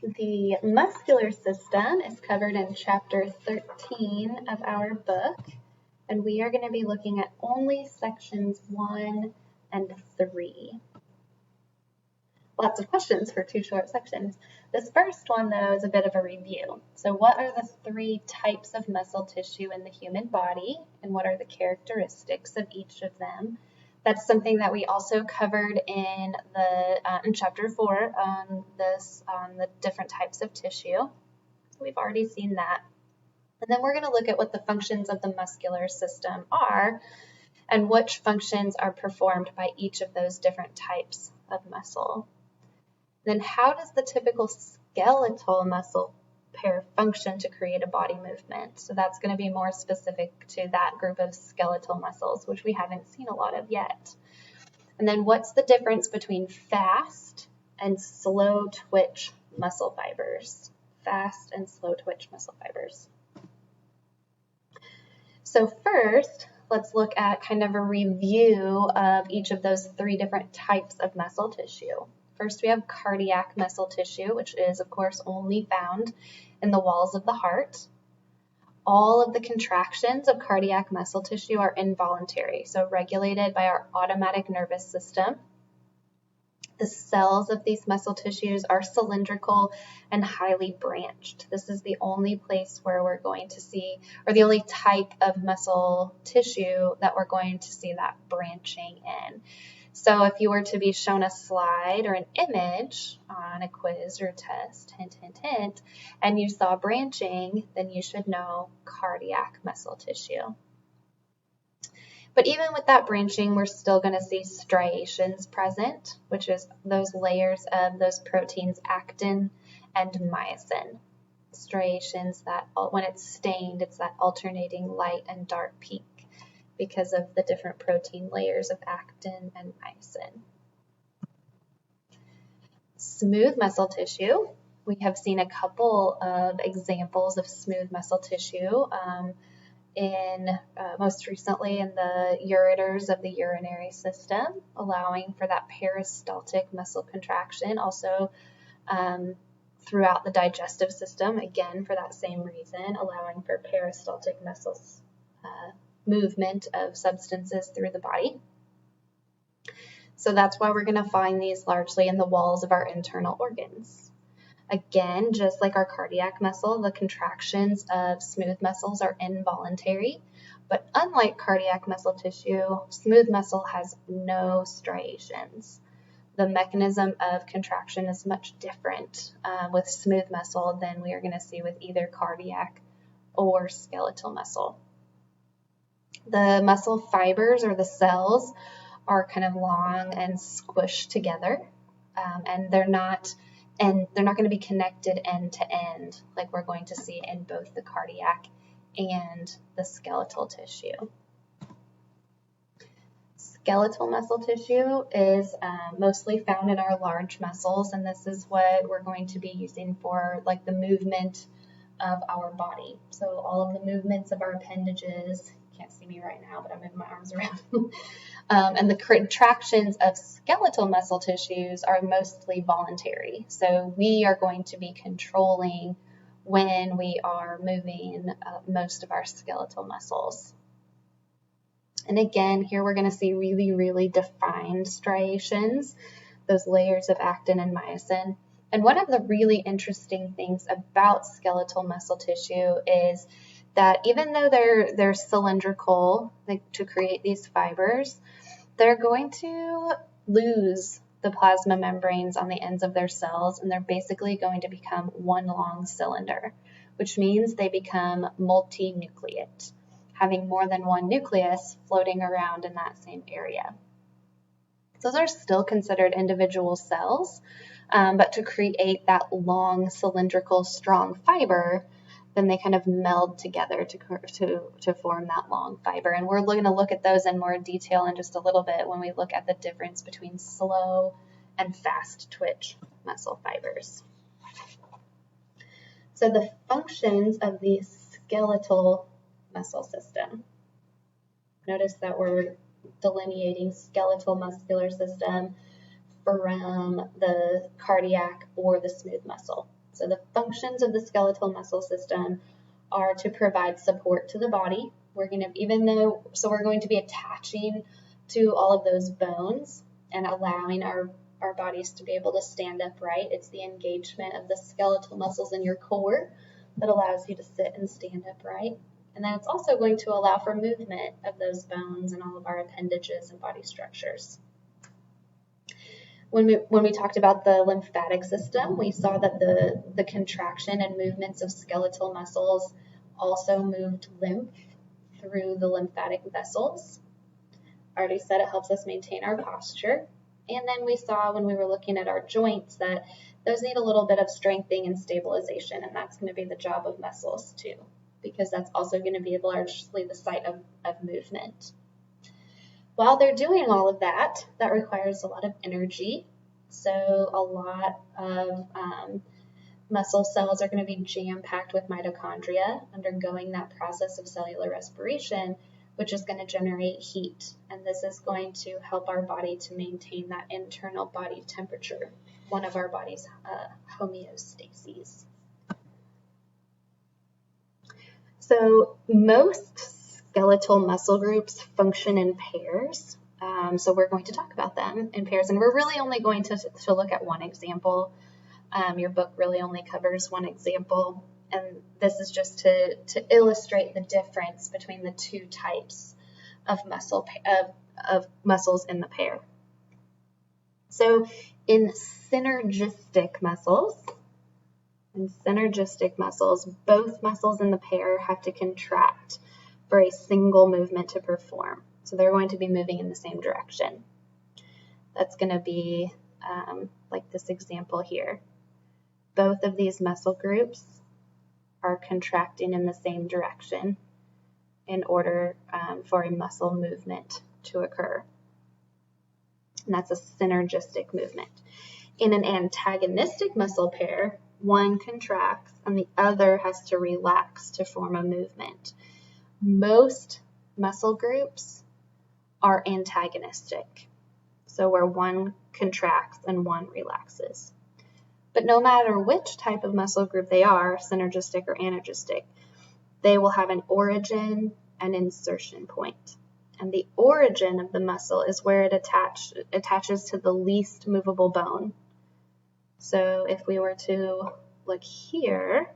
The muscular system is covered in chapter 13 of our book, and we are going to be looking at only sections 1 and 3. Lots of questions for 2 short sections. This first one, though, is a bit of a review. So what are the 3 types of muscle tissue in the human body, and what are the characteristics of each of them? That's something that we also covered in chapter 4 on the different types of tissue. So we've already seen that. And then we're going to look at what the functions of the muscular system are and which functions are performed by each of those different types of muscle. Then how does the typical skeletal muscle pair function to create a body movement? So that's going to be more specific to that group of skeletal muscles, which we haven't seen a lot of yet. And then what's the difference between fast and slow twitch muscle fibers? Fast and slow twitch muscle fibers. So first, let's look at kind of a review of each of those 3 different types of muscle tissue. First, we have cardiac muscle tissue, which is, of course, only found in the walls of the heart. All of the contractions of cardiac muscle tissue are involuntary, so regulated by our automatic nervous system. The cells of these muscle tissues are cylindrical and highly branched. This is the only place where we're going to see, or the only type of muscle tissue that we're going to see that branching in. So if you were to be shown a slide or an image on a quiz or test, hint, hint, hint, and you saw branching, then you should know cardiac muscle tissue. But even with that branching, we're still going to see striations present, which is those layers of those proteins actin and myosin. Striations that when it's stained, it's that alternating light and dark peak because of the different protein layers of actin and myosin. Smooth muscle tissue. We have seen a couple of examples of smooth muscle tissue most recently in the ureters of the urinary system, allowing for that peristaltic muscle contraction. Also throughout the digestive system, again for that same reason, allowing for peristaltic muscle movement of substances through the body. So that's why we're going to find these largely in the walls of our internal organs. Again, just like our cardiac muscle, the contractions of smooth muscles are involuntary, but unlike cardiac muscle tissue, smooth muscle has no striations. The mechanism of contraction is much different with smooth muscle than we are going to see with either cardiac or skeletal muscle. The muscle fibers or the cells are kind of long and squished together, and they're not going to be connected end to end like we're going to see in both the cardiac and the skeletal tissue. Skeletal muscle tissue is mostly found in our large muscles, and this is what we're going to be using for like the movement of our body. So all of the movements of our appendages, you can't see me right now, but I'm moving my arms around. And the contractions of skeletal muscle tissues are mostly voluntary. So we are going to be controlling when we are moving most of our skeletal muscles. And again, here we're going to see really, really defined striations, those layers of actin and myosin. And one of the really interesting things about skeletal muscle tissue is that even though they're cylindrical, like to create these fibers, they're going to lose the plasma membranes on the ends of their cells, and they're basically going to become one long cylinder, which means they become multinucleate, having more than one nucleus floating around in that same area. Those are still considered individual cells, but to create that long cylindrical strong fiber, then they kind of meld together to form that long fiber. And we're going to look at those in more detail in just a little bit when we look at the difference between slow and fast twitch muscle fibers. So the functions of the skeletal muscle system. Notice that we're delineating skeletal muscular system from the cardiac or the smooth muscle. So the functions of the skeletal muscle system are to provide support to the body. We're going to be attaching to all of those bones and allowing our bodies to be able to stand upright. It's the engagement of the skeletal muscles in your core that allows you to sit and stand upright. And then it's also going to allow for movement of those bones and all of our appendages and body structures. When we talked about the lymphatic system, we saw that the contraction and movements of skeletal muscles also moved lymph through the lymphatic vessels. I already said it helps us maintain our posture. And then we saw when we were looking at our joints that those need a little bit of strengthening and stabilization, and that's going to be the job of muscles too, because that's also going to be largely the site of movement. While they're doing all of that, that requires a lot of energy. So a lot of muscle cells are going to be jam-packed with mitochondria, undergoing that process of cellular respiration, which is going to generate heat. And this is going to help our body to maintain that internal body temperature, one of our body's homeostases. So most skeletal muscle groups function in pairs. So we're going to talk about them in pairs, and we're really only going to look at one example. Your book really only covers one example, and this is just to illustrate the difference between the two types of muscles in the pair. So in synergistic muscles, both muscles in the pair have to contract for a single movement to perform. So they're going to be moving in the same direction. That's going to be like this example here. Both of these muscle groups are contracting in the same direction in order for a muscle movement to occur. And that's a synergistic movement. In an antagonistic muscle pair, one contracts and the other has to relax to form a movement. Most muscle groups are antagonistic, so where one contracts and one relaxes. But no matter which type of muscle group they are, synergistic or anergistic, they will have an origin and insertion point. And the origin of the muscle is where it attaches to the least movable bone. So if we were to look here,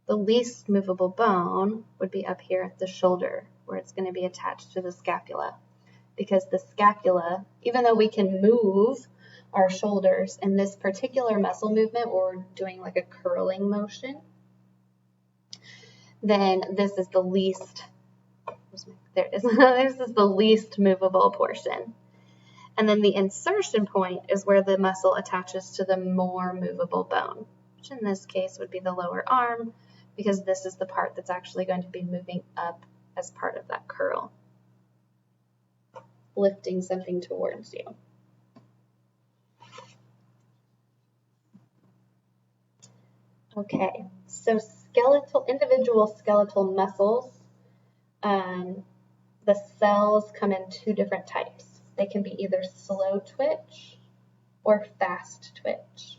the least movable bone would be up here at the shoulder, where it's going to be attached to the scapula. Because the scapula, even though we can move our shoulders in this particular muscle movement, or doing like a curling motion, then this is the least, there it is, this is the least movable portion. And then the insertion point is where the muscle attaches to the more movable bone, which in this case would be the lower arm, because this is the part that's actually going to be moving up as part of that curl, lifting something towards you. Okay, so individual skeletal muscles, the cells come in two different types. They can be either slow twitch or fast twitch.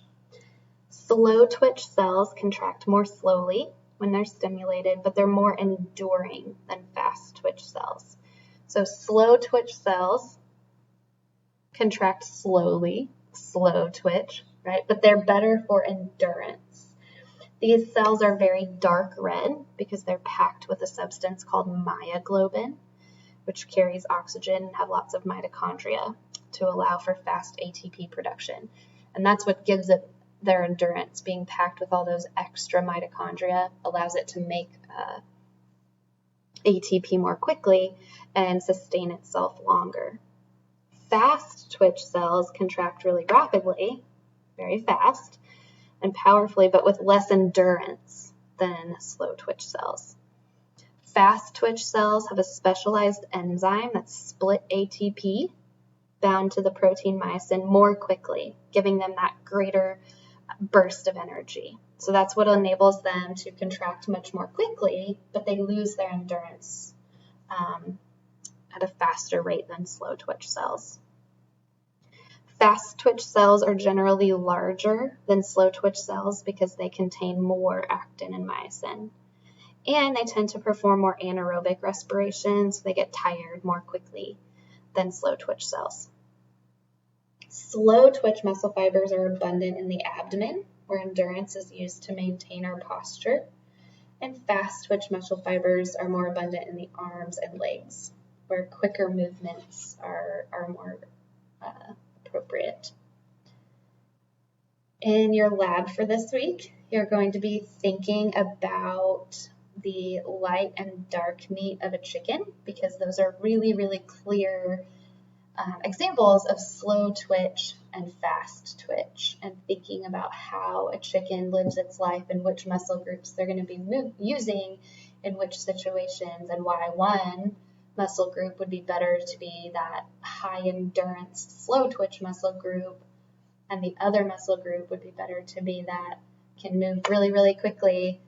Slow twitch cells contract more slowly when they're stimulated, but they're more enduring than fast twitch cells. So slow twitch cells contract slowly, slow twitch, right? But they're better for endurance. These cells are very dark red because they're packed with a substance called myoglobin, which carries oxygen and have lots of mitochondria to allow for fast ATP production. And that's what gives it their endurance. Being packed with all those extra mitochondria allows it to make ATP more quickly and sustain itself longer. Fast twitch cells contract really rapidly, very fast and powerfully, but with less endurance than slow twitch cells. Fast twitch cells have a specialized enzyme that split ATP bound to the protein myosin more quickly, giving them that greater burst of energy. So that's what enables them to contract much more quickly, but they lose their endurance at a faster rate than slow twitch cells. Fast twitch cells are generally larger than slow twitch cells because they contain more actin and myosin. And they tend to perform more anaerobic respiration, so they get tired more quickly than slow twitch cells. Slow twitch muscle fibers are abundant in the abdomen, where endurance is used to maintain our posture. And fast twitch muscle fibers are more abundant in the arms and legs, where quicker movements are more appropriate. In your lab for this week, you're going to be thinking about the light and dark meat of a chicken, because those are really, really clear examples of slow twitch and fast twitch, and thinking about how a chicken lives its life and which muscle groups they're going to be using in which situations, and why one muscle group would be better to be that high endurance slow twitch muscle group, and the other muscle group would be better to be that can move really, really quickly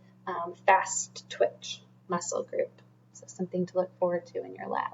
fast twitch muscle group. So something to look forward to in your lab.